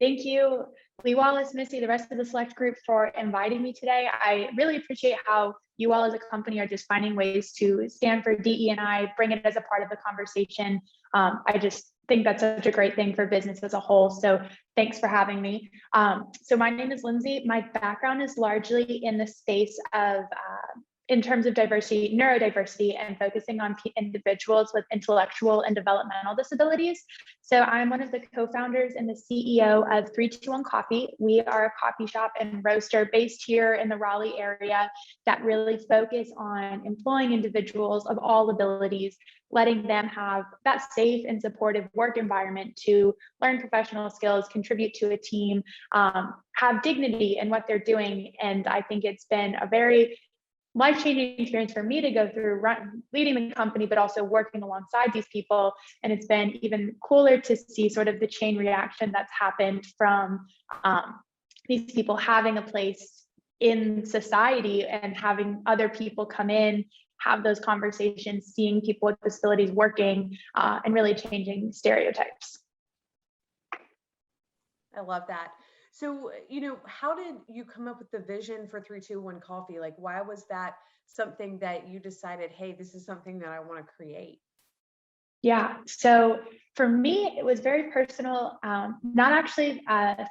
Thank you, Lee Wallace, Missy, the rest of the select group for inviting me today. I really appreciate how you all as a company are just finding ways to stand for DE&I, bring it as a part of the conversation. I just think that's such a great thing for business as a whole. So thanks for having me. So my name is Lindsay. My background is largely in the space of in terms of diversity, neurodiversity, and focusing on individuals with intellectual and developmental disabilities. So I'm one of the co-founders and the CEO of 321 Coffee. We are a coffee shop and roaster based here in the Raleigh area that really focus on employing individuals of all abilities, letting them have that safe and supportive work environment to learn professional skills, contribute to a team, have dignity in what they're doing. And I think it's been a very life-changing experience for me to go through leading the company, but also working alongside these people. And it's been even cooler to see sort of the chain reaction that's happened from these people having a place in society and having other people come in, have those conversations, seeing people with disabilities working and really changing stereotypes. I love that. So, how did you come up with the vision for 321 Coffee? Like, why was that something that you decided, hey, this is something that I want to create? Yeah, so for me, it was very personal, not actually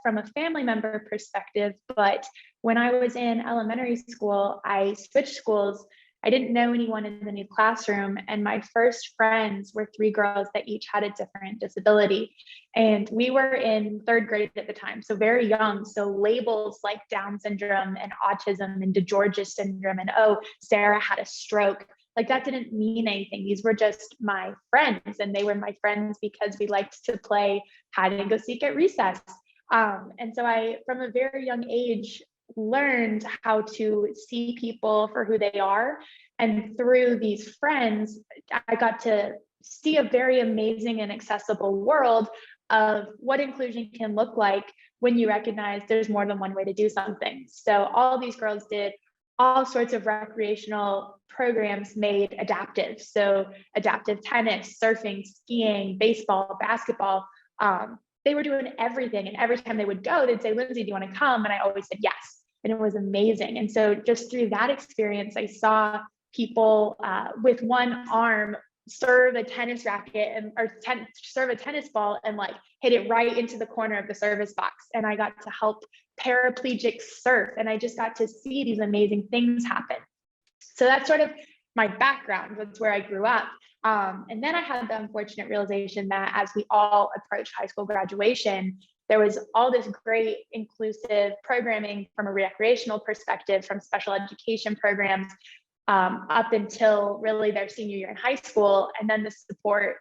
from a family member perspective, but when I was in elementary school, I switched schools. I didn't know anyone in the new classroom, and my first friends were 3 girls that each had a different disability. And we were in 3rd grade at the time, so very young. So labels like Down syndrome and autism and DeGeorge syndrome and, oh, Sarah had a stroke, like that didn't mean anything. These were just my friends, and they were my friends because we liked to play hide and go seek at recess. And so I, from a very young age, learned how to see people for who they are. And through these friends, I got to see a very amazing and accessible world of what inclusion can look like when you recognize there's more than one way to do something. So all these girls did all sorts of recreational programs made adaptive. So adaptive tennis, surfing, skiing, baseball, basketball. They were doing everything. And every time they would go, they'd say, Lindsay, do you want to come? And I always said yes. And it was amazing. And so just through that experience, I saw people with one arm serve a tennis racket or serve a tennis ball and like hit it right into the corner of the service box. And I got to help paraplegics surf, and I just got to see these amazing things happen. So that's sort of my background. That's where I grew up. And then I had the unfortunate realization that as we all approach high school graduation, there was all this great inclusive programming from a recreational perspective, from special education programs up until really their senior year in high school. And then the support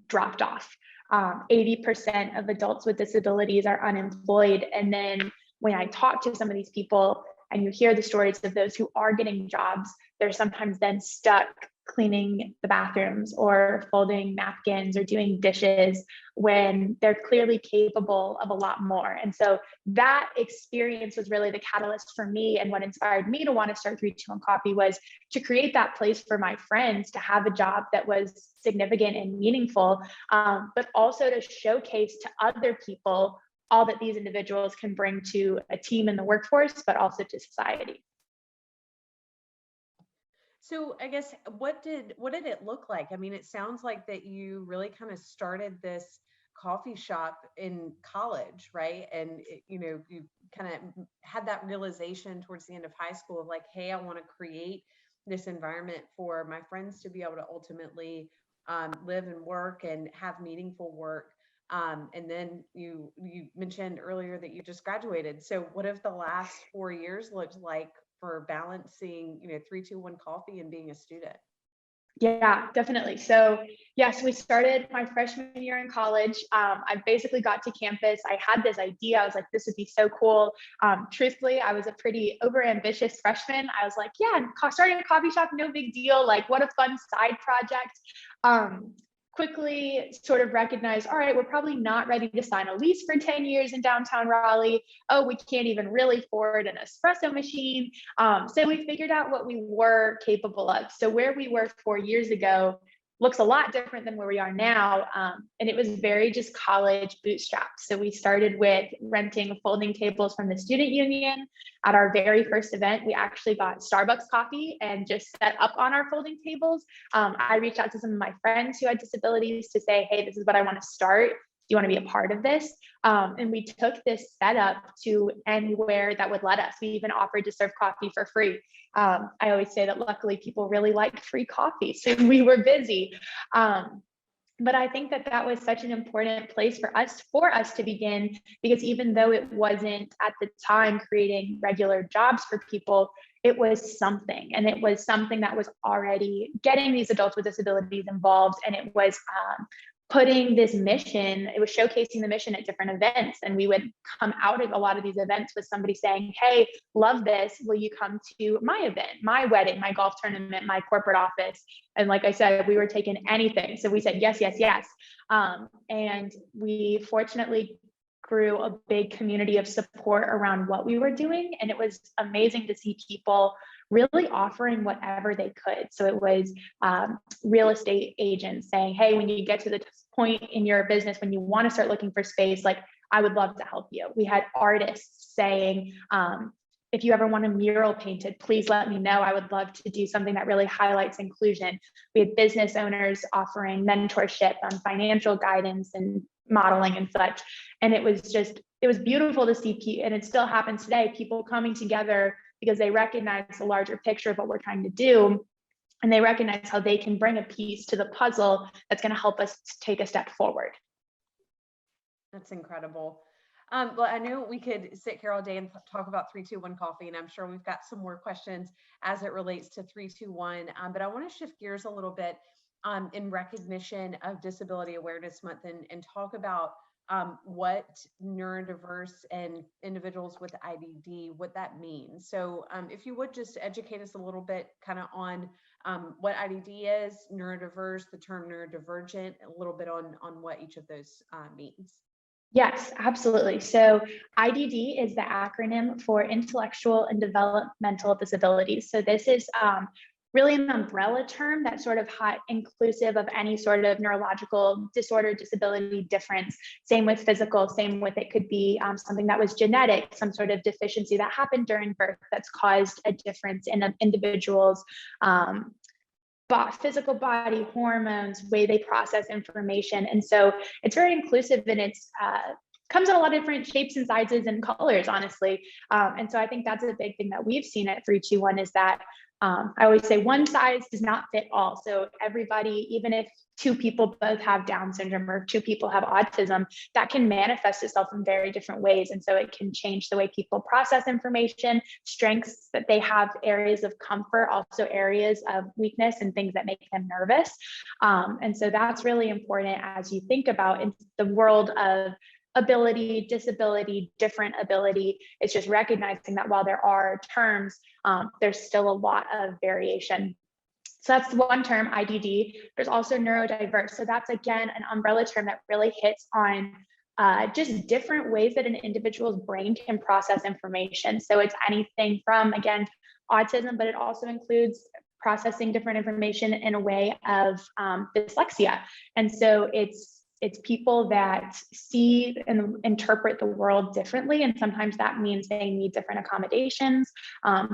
dropped off. 80% of adults with disabilities are unemployed. And then when I talk to some of these people and you hear the stories of those who are getting jobs, they're sometimes then stuck cleaning the bathrooms or folding napkins or doing dishes when they're clearly capable of a lot more. And so that experience was really the catalyst for me. And what inspired me to want to start 321 Coffee was to create that place for my friends to have a job that was significant and meaningful, but also to showcase to other people all that these individuals can bring to a team in the workforce, but also to society. So I guess what did it look like? I mean, it sounds like that you really kind of started this coffee shop in college, right? And you kind of had that realization towards the end of high school of like, hey, I want to create this environment for my friends to be able to ultimately live and work and have meaningful work. And then you mentioned earlier that you just graduated. So what have the last 4 years looked like for balancing, 321 Coffee and being a student? Yeah, definitely. So yes, we started my freshman year in college. I basically got to campus. I had this idea. I was like, this would be so cool. Truthfully, I was a pretty overambitious freshman. I was like, yeah, starting a coffee shop, no big deal. Like, what a fun side project. Quickly sort of recognized, all right, we're probably not ready to sign a lease for 10 years in downtown Raleigh. Oh, we can't even really afford an espresso machine. So we figured out what we were capable of. So where we were 4 years ago, looks a lot different than where we are now. And it was very just college bootstrapped. So we started with renting folding tables from the student union. At our very first event, we actually got Starbucks coffee and just set up on our folding tables. I reached out to some of my friends who had disabilities to say, hey, this is what I want to start. Do you want to be a part of this? And we took this setup to anywhere that would let us. We even offered to serve coffee for free. I always say that luckily people really like free coffee, so we were busy. But I think that that was such an important place for us to begin, because even though it wasn't at the time creating regular jobs for people, it was something, and it was something that was already getting these adults with disabilities involved, and it was putting this mission, it was showcasing the mission at different events. And we would come out of a lot of these events with somebody saying, hey, love this. Will you come to my event, my wedding, my golf tournament, my corporate office? And like I said, we were taking anything. So we said, yes, yes, yes. And we fortunately grew a big community of support around what we were doing. And it was amazing to see people really offering whatever they could. So it was real estate agents saying, hey, when you get to the point in your business, when you want to start looking for space, like, I would love to help you. We had artists saying, if you ever want a mural painted, please let me know. I would love to do something that really highlights inclusion. We had business owners offering mentorship on financial guidance and modeling and such. And it was beautiful to see, and it still happens today, people coming together because they recognize the larger picture of what we're trying to do. And they recognize how they can bring a piece to the puzzle that's going to help us take a step forward. That's incredible. Well, I know we could sit here all day and talk about 321 Coffee, and I'm sure we've got some more questions as it relates to 321. But I want to shift gears a little bit in recognition of Disability Awareness Month and talk about what neurodiverse and individuals with IDD, what that means. So if you would just educate us a little bit kind of on what IDD is, neurodiverse, the term neurodivergent, a little bit on what each of those means. Yes, absolutely. So IDD is the acronym for Intellectual and Developmental Disabilities. So this is really an umbrella term that's sort of inclusive of any sort of neurological disorder, disability, difference. Same with physical, same with it could be something that was genetic, some sort of deficiency that happened during birth that's caused a difference in an individual's physical body, hormones, way they process information. And so it's very inclusive, and it's comes in a lot of different shapes and sizes and colors, honestly. And so I think that's a big thing that we've seen at 321 is that I always say one size does not fit all. So everybody, even if two people both have Down syndrome or two people have autism, that can manifest itself in very different ways. And so it can change the way people process information, strengths that they have, areas of comfort, also areas of weakness and things that make them nervous. And so that's really important as you think about in the world of ability, disability, different ability. It's just recognizing that while there are terms, there's still a lot of variation. So that's one term, IDD. There's also neurodiverse. So that's, again, an umbrella term that really hits on just different ways that an individual's brain can process information. So it's anything from, again, autism, but it also includes processing different information in a way of dyslexia. And so it's people that see and interpret the world differently. And sometimes that means they need different accommodations,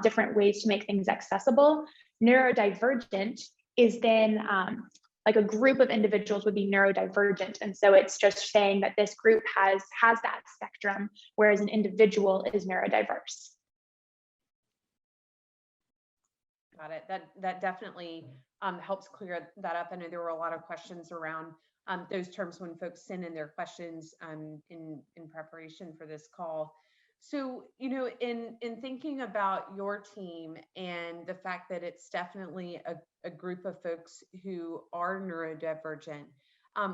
different ways to make things accessible. Neurodivergent is then like a group of individuals would be neurodivergent. And so it's just saying that this group has that spectrum, whereas an individual is neurodiverse. Got it. That definitely helps clear that up. I know there were a lot of questions around those terms when folks send in their questions in preparation for this call. So, you know, in thinking about your team and the fact that it's definitely a group of folks who are neurodivergent,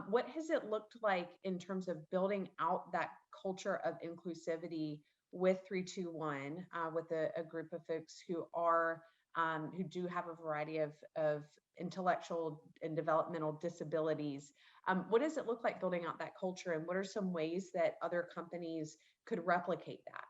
what has it looked like in terms of building out that culture of inclusivity with 321, with a group of folks who do have a variety of intellectual and developmental disabilities? What does it look like building out that culture, and what are some ways that other companies could replicate that?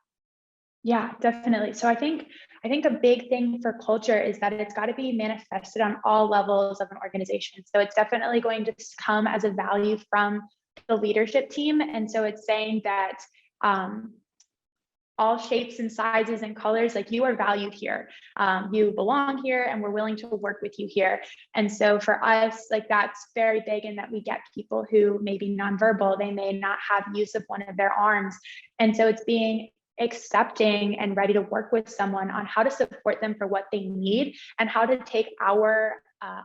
Yeah, definitely. So I think a big thing for culture is that it's got to be manifested on all levels of an organization. So it's definitely going to come as a value from the leadership team. And so it's saying that um, all shapes and sizes and colors, like you are valued here, you belong here, and we're willing to work with you here. And so for us, like that's very big in that we get people who may be nonverbal, they may not have use of one of their arms. And so it's being accepting and ready to work with someone on how to support them for what they need and how to take our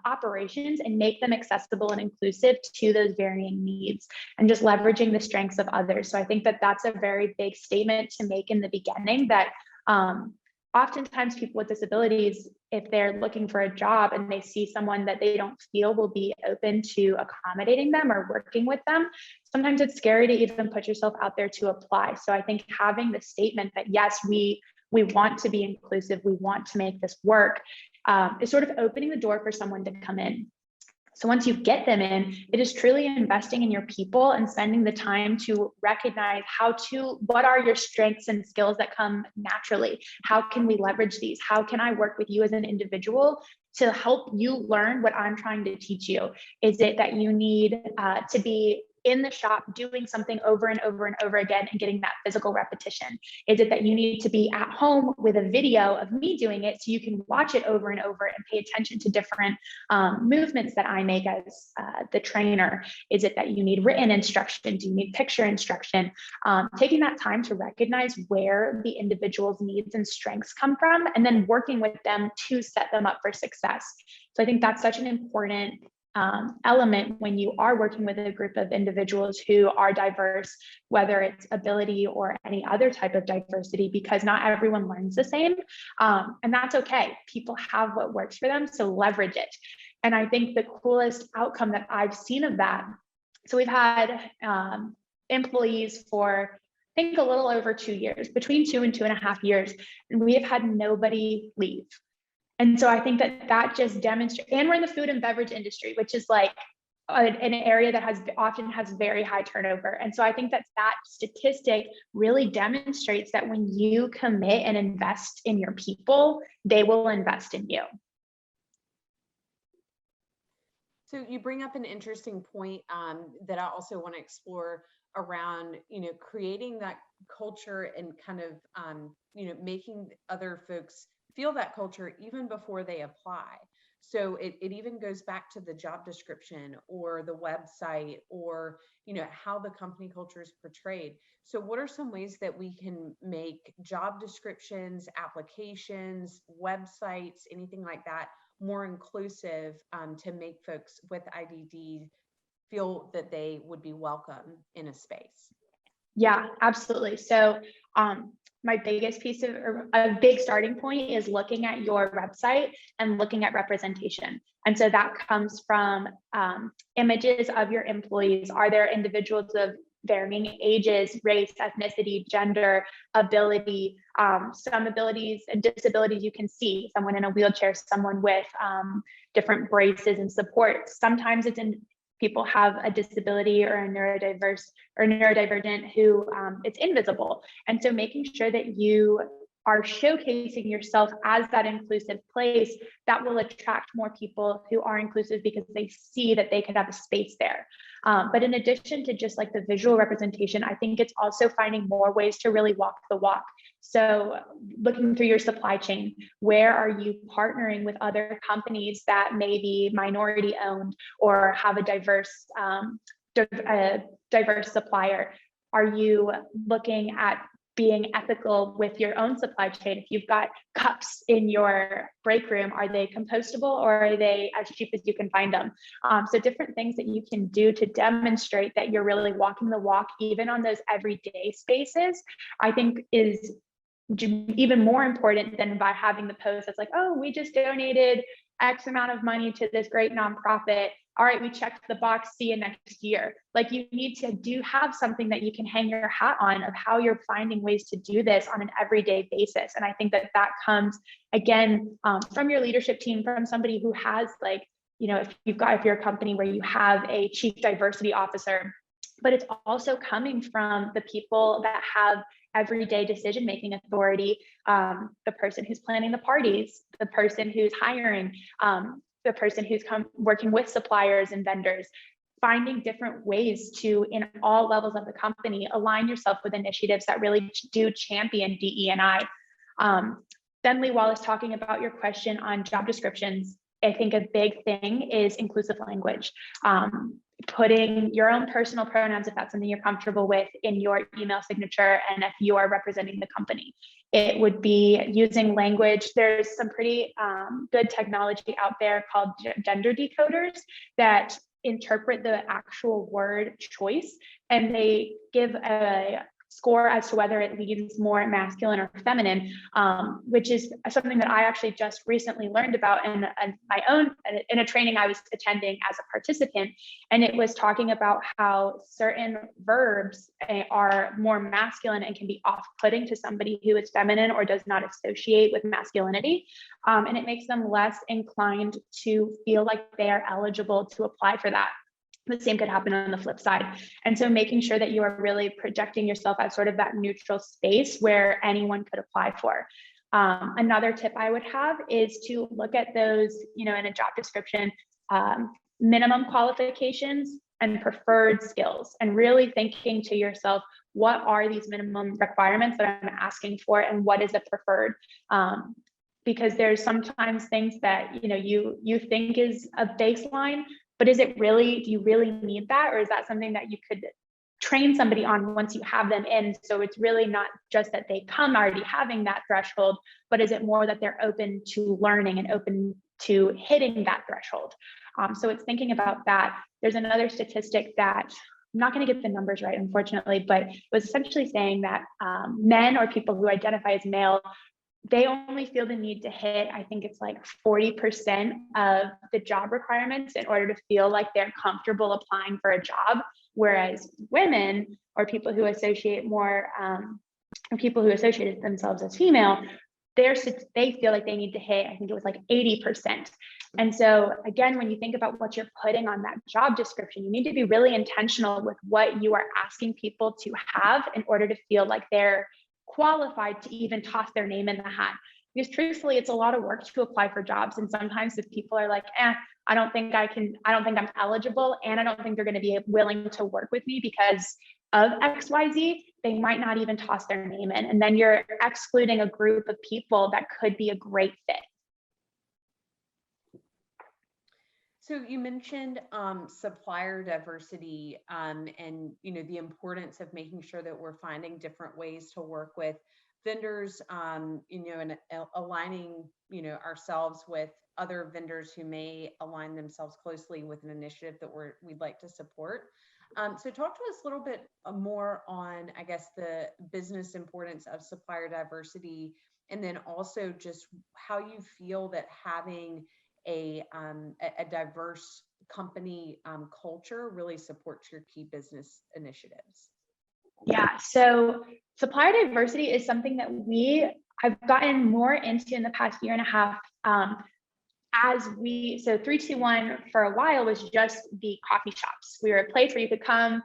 operations and make them accessible and inclusive to those varying needs, and just leveraging the strengths of others. So I think that that's a very big statement to make in the beginning, that oftentimes people with disabilities, if they're looking for a job and they see someone that they don't feel will be open to accommodating them or working with them, sometimes it's scary to even put yourself out there to apply. So I think having the statement that yes, we want to be inclusive, we want to make this work, is sort of opening the door for someone to come in. So once you get them in, it is truly investing in your people and spending the time to recognize what are your strengths and skills that come naturally? How can we leverage these? How can I work with you as an individual to help you learn what I'm trying to teach you? Is it that you need to be in the shop doing something over and over and over again and getting that physical repetition? Is it that you need to be at home with a video of me doing it so you can watch it over and over and pay attention to different movements that I make as the trainer? Is it that you need written instruction? Do you need picture instruction? Taking that time to recognize where the individual's needs and strengths come from, and then working with them to set them up for success. So I think that's such an important element when you are working with a group of individuals who are diverse, whether it's ability or any other type of diversity, because not everyone learns the same. And that's okay. People have what works for them, so leverage it. And I think the coolest outcome that I've seen of that, so we've had employees for, I think, a little over 2 years, between 2 and 2.5 years, and we have had nobody leave. And so I think that that just demonstrates, and we're in the food and beverage industry, which is like an area that often has very high turnover. And so I think that that statistic really demonstrates that when you commit and invest in your people, they will invest in you. So you bring up an interesting point that I also want to explore around, creating that culture and kind of, making other folks feel that culture even before they apply. So it even goes back to the job description or the website, or how the company culture is portrayed. So what are some ways that we can make job descriptions, applications, websites, anything like that more inclusive, to make folks with IDD feel that they would be welcome in a space? Yeah, absolutely. So my biggest piece of, or a big starting point, is looking at your website and looking at representation. And so that comes from images of your employees. Are there individuals of varying ages, race, ethnicity, gender, ability? Some abilities and disabilities you can see, someone in a wheelchair, someone with different braces and support. Sometimes it's in people have a disability or a neurodiverse or neurodivergent who it's invisible. And so making sure that you are showcasing yourself as that inclusive place, that will attract more people who are inclusive because they see that they could have a space there. But in addition to just like the visual representation, I think it's also finding more ways to really walk the walk. So looking through your supply chain, where are you partnering with other companies that may be minority owned or have a diverse supplier? Are you looking at being ethical with your own supply chain? If you've got cups in your break room, are they compostable or are they as cheap as you can find them? So different things that you can do to demonstrate that you're really walking the walk, even on those everyday spaces, I think is even more important than by having the post that's like, oh, we just donated X amount of money to this great nonprofit. All right, we checked the box, see you next year. Like, you need to have something that you can hang your hat on of how you're finding ways to do this on an everyday basis. And I think that that comes again from your leadership team, from somebody who has, like, if you're a company where you have a chief diversity officer, but it's also coming from the people that have everyday decision-making authority, the person who's planning the parties, the person who's hiring, the person who's working with suppliers and vendors, finding different ways to, in all levels of the company, align yourself with initiatives that really do champion DE&I. Then Lee Wallace, talking about your question on job descriptions, I think a big thing is inclusive language. Putting your own personal pronouns, if that's something you're comfortable with, in your email signature, and if you are representing the company. It would be using language. There's some pretty good technology out there called gender decoders that interpret the actual word choice, and they give a score as to whether it leans more masculine or feminine, which is something that I actually just recently learned about in my own, in a training I was attending as a participant. And it was talking about how certain verbs are more masculine and can be off-putting to somebody who is feminine or does not associate with masculinity. And it makes them less inclined to feel like they are eligible to apply for that. The same could happen on the flip side. And so making sure that you are really projecting yourself as sort of that neutral space where anyone could apply for. Another tip I would have is to look at those, in a job description, minimum qualifications and preferred skills, and really thinking to yourself, what are these minimum requirements that I'm asking for, and what is the preferred? Because there's sometimes things that, you think is a baseline, but is it really, do you really need that? Or is that something that you could train somebody on once you have them in? So it's really not just that they come already having that threshold, but is it more that they're open to learning and open to hitting that threshold? So it's thinking about that. There's another statistic that I'm not going to get the numbers right, unfortunately, but it was essentially saying that men or people who identify as male, they only feel the need to hit, I think it's like 40% of the job requirements in order to feel like they're comfortable applying for a job. Whereas women, or people who associate more, or people who associate themselves as female, they feel like they need to hit, I think it was like 80%. And so again, when you think about what you're putting on that job description, you need to be really intentional with what you are asking people to have in order to feel like they're qualified to even toss their name in the hat. Because truthfully, it's a lot of work to apply for jobs. And sometimes if people are like, I don't think I'm eligible, and I don't think they're going to be willing to work with me because of XYZ, they might not even toss their name in. And then you're excluding a group of people that could be a great fit. So you mentioned supplier diversity, and the importance of making sure that we're finding different ways to work with vendors, and aligning ourselves with other vendors who may align themselves closely with an initiative that we'd like to support. So talk to us a little bit more on, I guess, the business importance of supplier diversity, and then also just how you feel that having a diverse company culture really supports your key business initiatives. Yeah, so supplier diversity is something that I've gotten more into in the past year and a half. So 321 for a while was just the coffee shops. We were a place where you could come,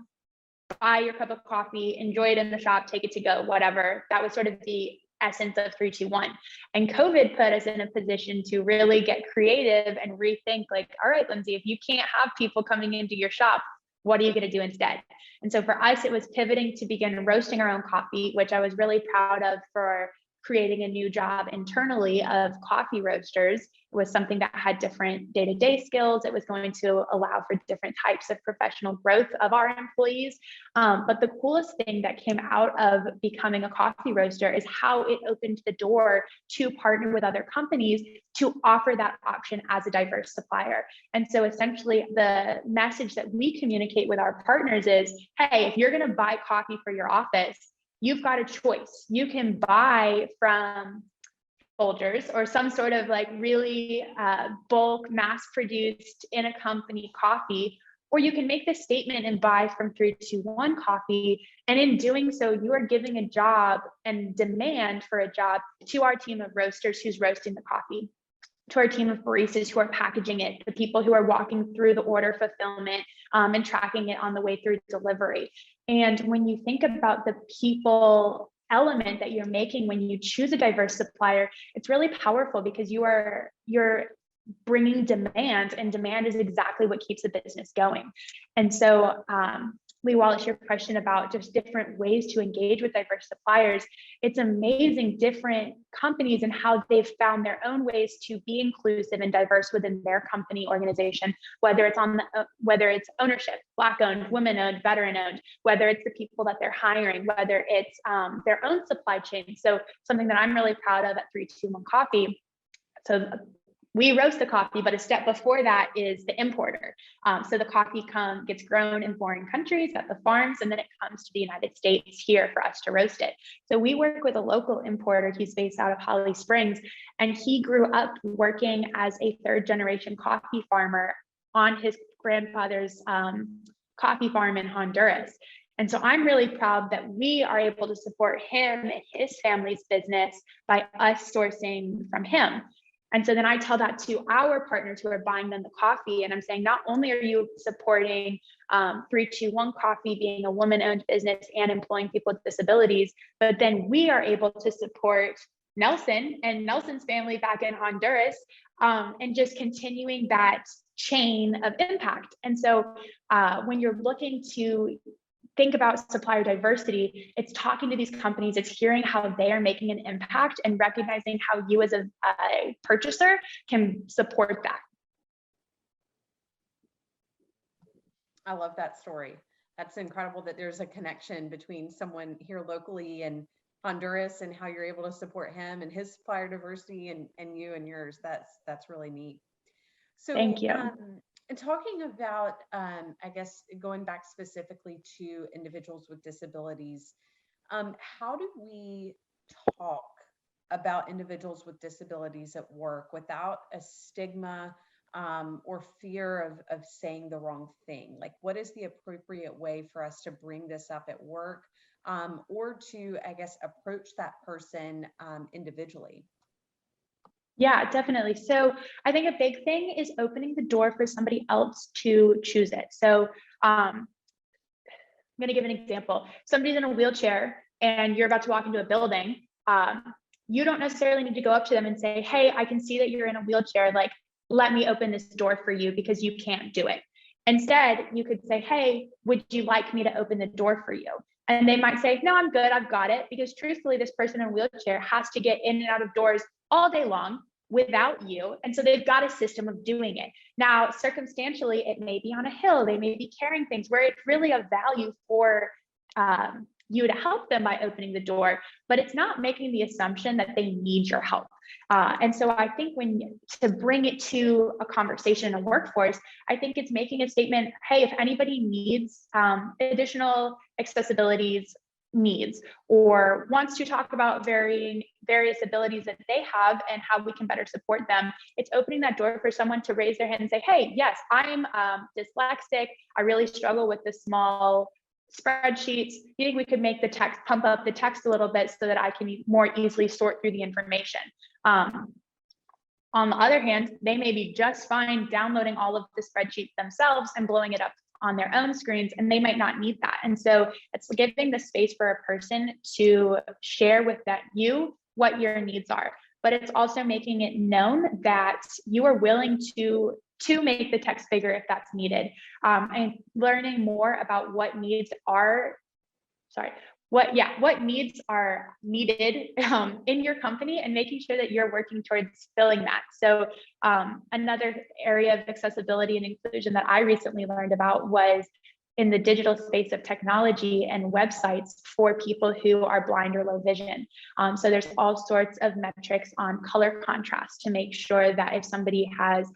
buy your cup of coffee, enjoy it in the shop, take it to go, whatever. That was sort of the essence of 321. And COVID put us in a position to really get creative and rethink, like, all right, Lindsay, if you can't have people coming into your shop, what are you going to do instead? And so for us, it was pivoting to begin roasting our own coffee, which I was really proud of for creating a new job internally of coffee roasters. It was something that had different day-to-day skills. It was going to allow for different types of professional growth of our employees. But the coolest thing that came out of becoming a coffee roaster is how it opened the door to partner with other companies to offer that option as a diverse supplier. And so essentially the message that we communicate with our partners is, hey, if you're going to buy coffee for your office, you've got a choice. You can buy from Folgers or some sort of like really bulk mass-produced in a company coffee, or you can make this statement and buy from 321 Coffee. And in doing so, you are giving a job and demand for a job to our team of roasters who's roasting the coffee, to our team of baristas who are packaging it, the people who are walking through the order fulfillment and tracking it on the way through delivery. And when you think about the people element that you're making when you choose a diverse supplier, it's really powerful because you're bringing demand, and demand is exactly what keeps a business going. And so Lee Wallace, your question about just different ways to engage with diverse suppliers, it's amazing different companies and how they've found their own ways to be inclusive and diverse within their company organization, whether it's whether it's ownership, Black owned, women owned, veteran owned, whether it's the people that they're hiring, whether it's their own supply chain. So something that I'm really proud of at 321 Coffee. So we roast the coffee, but a step before that is the importer. So the coffee gets grown in foreign countries at the farms, and then it comes to the United States here for us to roast it. So we work with a local importer. He's based out of Holly Springs, and he grew up working as a third-generation coffee farmer on his grandfather's coffee farm in Honduras. And so I'm really proud that we are able to support him and his family's business by us sourcing from him. And so then I tell that to our partners who are buying them the coffee. And I'm saying, not only are you supporting 321 Coffee being a woman-owned business and employing people with disabilities, but then we are able to support Nelson and Nelson's family back in Honduras, and just continuing that chain of impact. And so when you're looking to think about supplier diversity, it's talking to these companies, it's hearing how they are making an impact and recognizing how you as a purchaser can support that. I love that story. That's incredible that there's a connection between someone here locally and Honduras and how you're able to support him and his supplier diversity and you and yours. That's really neat. So thank you. And talking about, I guess, going back specifically to individuals with disabilities, how do we talk about individuals with disabilities at work without a stigma or fear of saying the wrong thing? Like, what is the appropriate way for us to bring this up at work, or to, I guess, approach that person individually? Yeah, definitely. So I think a big thing is opening the door for somebody else to choose it. So I'm going to give an example. Somebody's in a wheelchair and you're about to walk into a building. You don't necessarily need to go up to them and say, hey, I can see that you're in a wheelchair. Like, let me open this door for you because you can't do it. Instead, you could say, hey, would you like me to open the door for you? And they might say, no, I'm good, I've got it. Because truthfully, this person in a wheelchair has to get in and out of doors all day long without you. And so they've got a system of doing it. Now, circumstantially, it may be on a hill, they may be carrying things where it's really of value for you to help them by opening the door, but it's not making the assumption that they need your help. And so I think to bring it to a conversation in a workforce, I think it's making a statement, hey, if anybody needs additional accessibilities needs or wants to talk about various abilities that they have and how we can better support them, it's opening that door for someone to raise their hand and say, hey, yes, I'm dyslexic. I really struggle with the small spreadsheets. You think we could make the text, pump up the text a little bit so that I can more easily sort through the information? On the other hand, they may be just fine downloading all of the spreadsheets themselves and blowing it up on their own screens, and they might not need that. And so it's giving the space for a person to share with you what your needs are, but it's also making it known that you are willing to make the text bigger if that's needed, and learning more about what needs are needed in your company and making sure that you're working towards filling that. So another area of accessibility and inclusion that I recently learned about was in the digital space of technology and websites for people who are blind or low vision. So there's all sorts of metrics on color contrast to make sure that if somebody has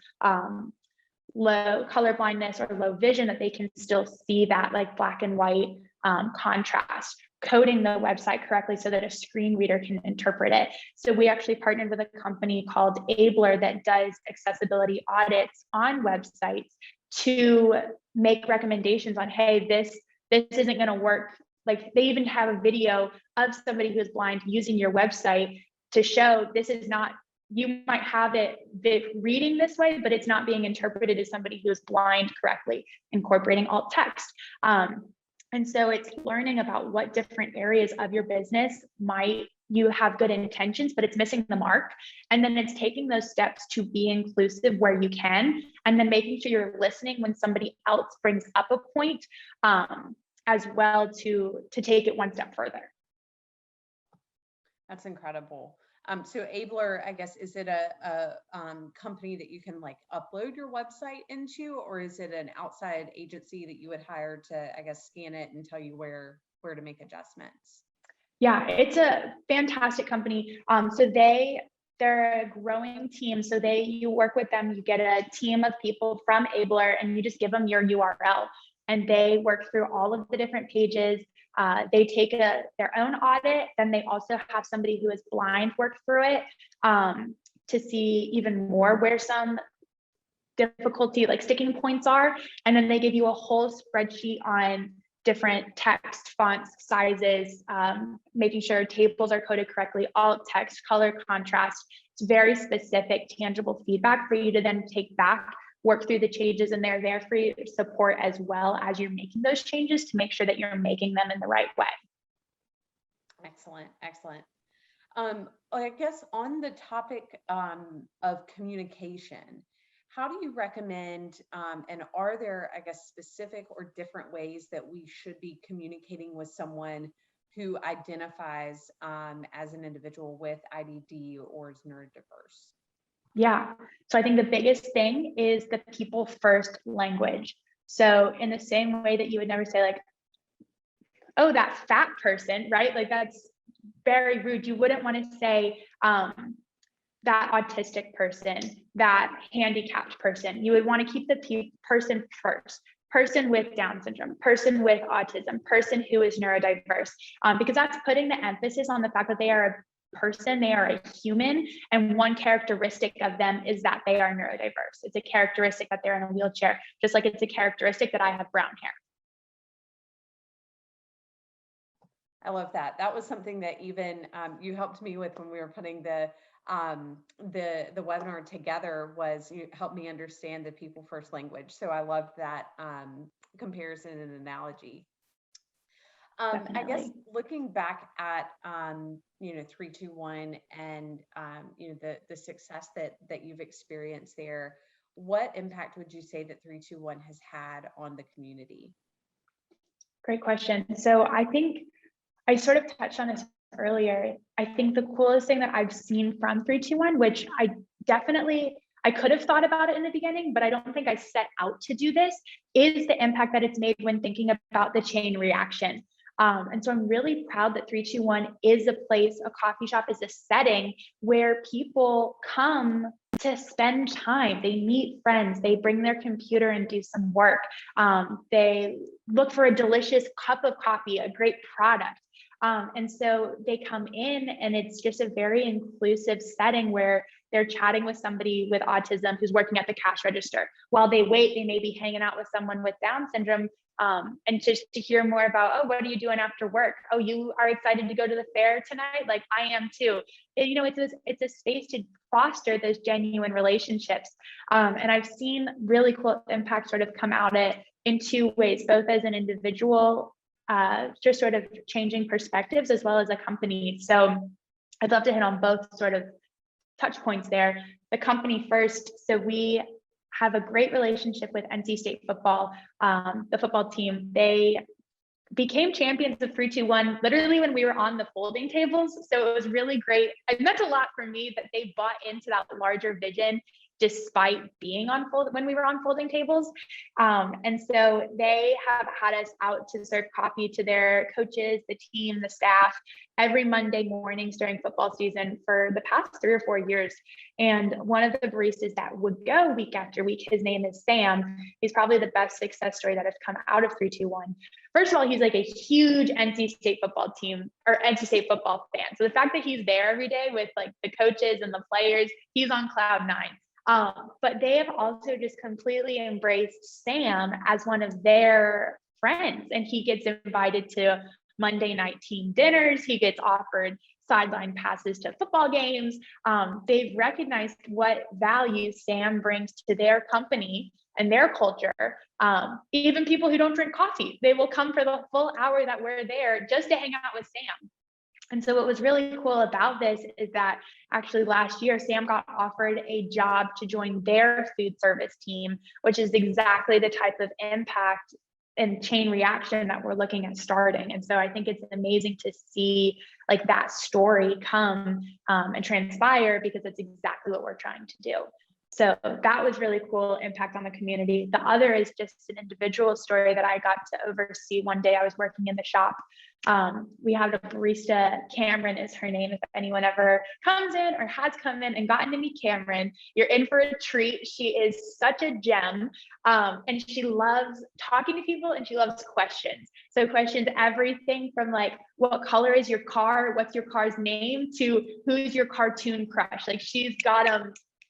low color blindness or low vision, that they can still see that like black and white contrast, coding the website correctly so that a screen reader can interpret it. So we actually partnered with a company called Abler that does accessibility audits on websites to make recommendations on, hey, this isn't going to work. Like, they even have a video of somebody who is blind using your website to show this is not, you might have it reading this way, but it's not being interpreted as somebody who is blind correctly, incorporating alt text. And so it's learning about what different areas of your business might you have good intentions, but it's missing the mark. And then it's taking those steps to be inclusive where you can, and then making sure you're listening when somebody else brings up a point, as well to take it one step further. That's incredible. So Abler, I guess, is it a company that you can like upload your website into, or is it an outside agency that you would hire to, I guess, scan it and tell you where to make adjustments? Yeah, it's a fantastic company. So they're a growing team. So you work with them, you get a team of people from Abler, and you just give them your URL, and they work through all of the different pages. They take their own audit, then they also have somebody who is blind work through it, to see even more where some difficulty, like sticking points are. And then they give you a whole spreadsheet on different text, fonts, sizes, making sure tables are coded correctly, alt text, color, contrast. It's very specific, tangible feedback for you to then take back, work through the changes, and they're there for you to support as well as you're making those changes to make sure that you're making them in the right way. Excellent, excellent. I guess on the topic of communication, how do you recommend, and are there, I guess, specific or different ways that we should be communicating with someone who identifies as an individual with IDD or is neurodiverse? Yeah, so I think the biggest thing is the people first language. So in the same way that you would never say like, oh, that fat person, right? Like that's very rude. You wouldn't want to say, that autistic person, that handicapped person. You would want to keep the person first. Person with Down syndrome, person with autism, person who is neurodiverse, because that's putting the emphasis on the fact that they are a person, they are a human, and one characteristic of them is that they are neurodiverse. It's a characteristic that they're in a wheelchair, just like it's a characteristic that I have brown hair. I love that. That was something that even you helped me with when we were putting the webinar together, was you helped me understand the people first language. So I loved that comparison and analogy. I guess looking back at 321 and the success that you've experienced there, what impact would you say that 321 has had on the community? Great question. So I think I sort of touched on this earlier. I think the coolest thing that I've seen from 321, which I could have thought about it in the beginning, but I don't think I set out to do this, is the impact that it's made when thinking about the chain reaction. And so I'm really proud that 321 is a place, a coffee shop is a setting where people come to spend time. They meet friends, they bring their computer and do some work. They look for a delicious cup of coffee, a great product. And so they come in, and it's just a very inclusive setting where they're chatting with somebody with autism who's working at the cash register. While they wait, they may be hanging out with someone with Down syndrome, and just to hear more about, oh, what are you doing after work? Oh, you are excited to go to the fair tonight? Like I am too. It's a space to foster those genuine relationships. And I've seen really cool impact sort of come out it in two ways, both as an individual, just sort of changing perspectives, as well as a company. So I'd love to hit on both sort of touch points there. The company first. So we have a great relationship with NC State football, the football team. They became champions of 321 literally when we were on the folding tables. So it was really great. It meant a lot for me that they bought into that larger vision despite being on when we were on folding tables. And so they have had us out to serve coffee to their coaches, the team, the staff, every Monday mornings during football season for the past 3 or 4 years. And one of the baristas that would go week after week, his name is Sam. He's probably the best success story that has come out of 321. First of all, he's like a huge NC State football team or NC State football fan. So the fact that he's there every day with like the coaches and the players, he's on cloud 9. But they have also just completely embraced Sam as one of their friends, and he gets invited to Monday night team dinners. He gets offered sideline passes to football games. They've recognized what value Sam brings to their company and their culture. Even people who don't drink coffee, they will come for the full hour that we're there just to hang out with Sam. And so what was really cool about this is that actually last year, Sam got offered a job to join their food service team, which is exactly the type of impact and chain reaction that we're looking at starting. And so I think it's amazing to see like that story come and transpire, because it's exactly what we're trying to do. So that was really cool impact on the community. The other is just an individual story that I got to oversee one day. I was working in the shop. We have a barista, Cameron is her name. If anyone ever comes in or has come in and gotten to meet Cameron, you're in for a treat. She is such a gem. And she loves talking to people and she loves questions. So questions everything from like, what color is your car? What's your car's name? To who's your cartoon crush? Like she's got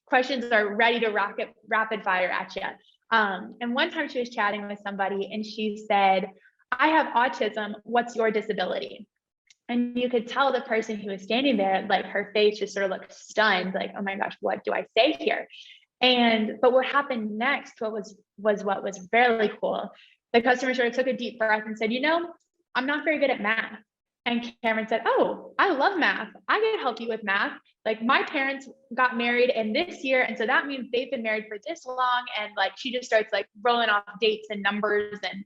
questions are ready to rapid fire at you. And one time she was chatting with somebody and she said, I have autism, what's your disability? And you could tell the person who was standing there, like her face just sort of looked stunned, like, oh my gosh, what do I say here? But what happened next, what was fairly cool, the customer sort of took a deep breath and said, I'm not very good at math. And Cameron said, oh, I love math. I can help you with math. Like my parents got married in this year. And so that means they've been married for this long. And like, she just starts like rolling off dates and numbers, and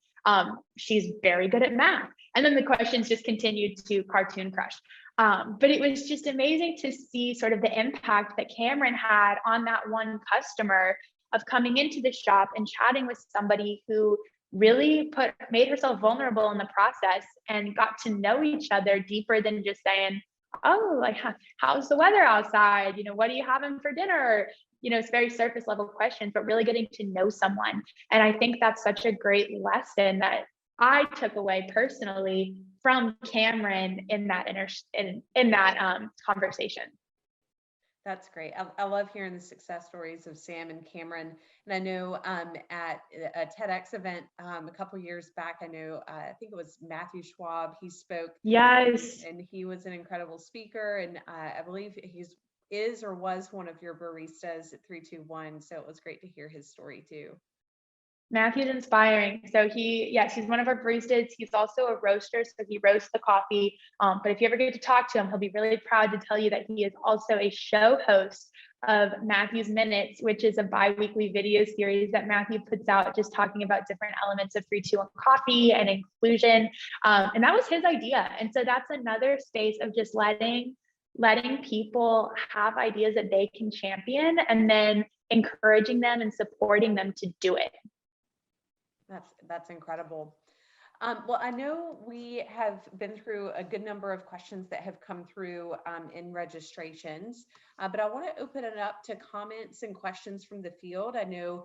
she's very good at math. And then the questions just continued to cartoon crush. But it was just amazing to see sort of the impact that Cameron had on that one customer of coming into the shop and chatting with somebody who really made herself vulnerable in the process and got to know each other deeper than just saying, oh, like, how's the weather outside? What are you having for dinner? It's very surface level questions, but really getting to know someone. And I think that's such a great lesson that I took away personally from Cameron in that conversation. That's great. I love hearing the success stories of Sam and Cameron. And I know at a TEDx event a couple of years back, I think it was Matthew Schwab, he spoke. Yes. And he was an incredible speaker. And I believe is or was one of your baristas at 321. So it was great to hear his story too. Matthew's inspiring. So he's one of our baristas. He's also a roaster, so he roasts the coffee. But if you ever get to talk to him, he'll be really proud to tell you that he is also a show host of Matthew's Minutes, which is a bi-weekly video series that Matthew puts out, just talking about different elements of 321 coffee and inclusion. And that was his idea. And so that's another space of just letting people have ideas that they can champion, and then encouraging them and supporting them to do it. That's incredible. Well, I know we have been through a good number of questions that have come through in registrations, but I want to open it up to comments and questions from the field. I know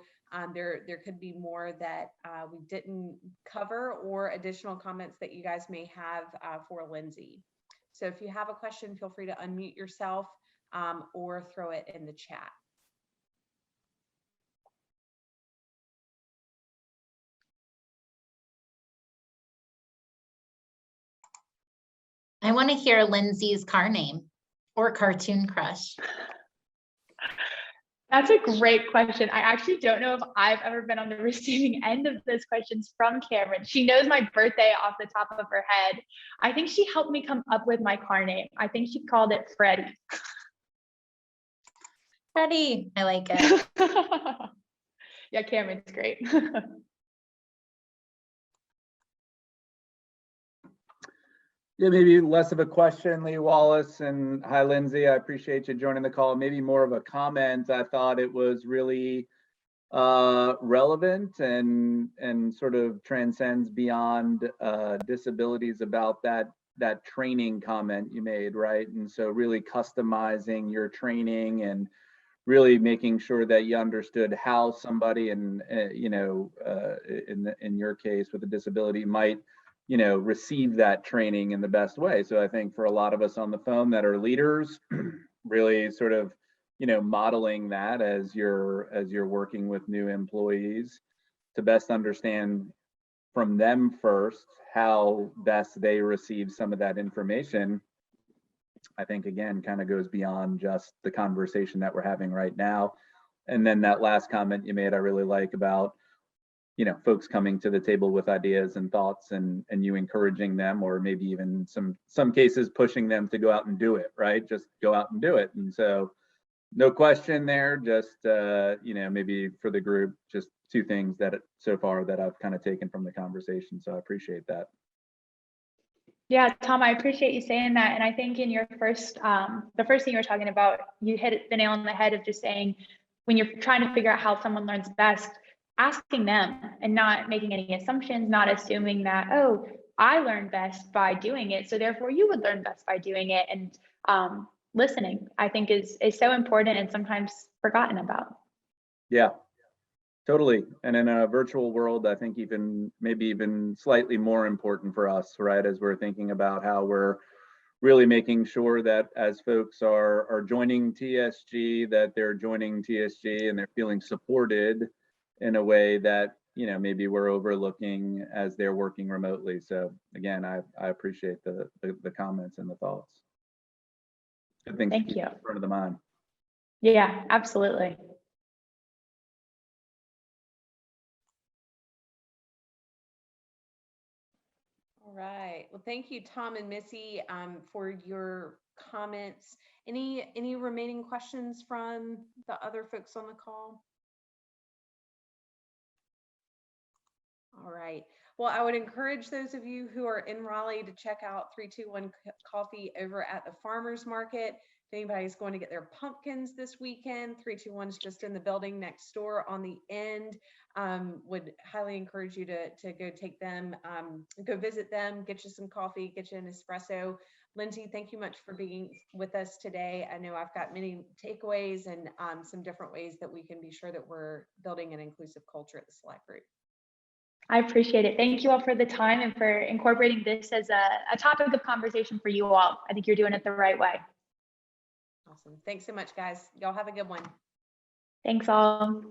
there could be more that we didn't cover, or additional comments that you guys may have for Lindsay. So if you have a question, feel free to unmute yourself or throw it in the chat. I want to hear Lindsay's car name or cartoon crush. That's a great question. I actually don't know if I've ever been on the receiving end of those questions from Cameron. She knows my birthday off the top of her head. I think she helped me come up with my car name. I think she called it Freddie. Freddie, I like it. Yeah, Cameron's great. Yeah, maybe less of a question, Lee Wallace, and hi, Lindsay. I appreciate you joining the call. Maybe more of a comment. I thought it was really relevant and sort of transcends beyond disabilities about that training comment you made, right? And so really customizing your training and really making sure that you understood how somebody, and in your case with a disability, might receive that training in the best way. So I think for a lot of us on the phone that are leaders, really sort of, modeling that as you're working with new employees to best understand from them first how best they receive some of that information, I think again kind of goes beyond just the conversation that we're having right now. And then that last comment you made, I really like about, you know, folks coming to the table with ideas and thoughts, and you encouraging them, or maybe even some cases pushing them to go out and do it, right? Just go out and do it. And so no question there, just you know, maybe for the group, just two things that so far that I've kind of taken from the conversation. So I appreciate that. Yeah, Tom, I appreciate you saying that. And I think in your first, the first thing you were talking about, you hit the nail on the head of just saying, when you're trying to figure out how someone learns best, asking them and not making any assumptions, not assuming that, oh, I learn best by doing it, so therefore you would learn best by doing it. And listening, I think is so important and sometimes forgotten about. Yeah, totally. And in a virtual world, I think maybe even slightly more important for us, right? As we're thinking about how we're really making sure that as folks are joining TSG, that they're joining TSG and they're feeling supported in a way that, you know, maybe we're overlooking as they're working remotely. So again, I appreciate the comments and the thoughts. Good things. Thank you. In front of the mind. Yeah, absolutely. All right. Well, thank you, Tom and Missy, for your comments. Any remaining questions from the other folks on the call? All right. Well, I would encourage those of you who are in Raleigh to check out 321 Coffee over at the Farmers Market. If anybody's going to get their pumpkins this weekend, 321 is just in the building next door on the end. Would highly encourage you to go take them, go visit them, get you some coffee, get you an espresso. Lindsay, thank you much for being with us today. I know I've got many takeaways and some different ways that we can be sure that we're building an inclusive culture at the Select Group. I appreciate it. Thank you all for the time and for incorporating this as a topic of conversation for you all. I think you're doing it the right way. Awesome. Thanks so much, guys. Y'all have a good one. Thanks all.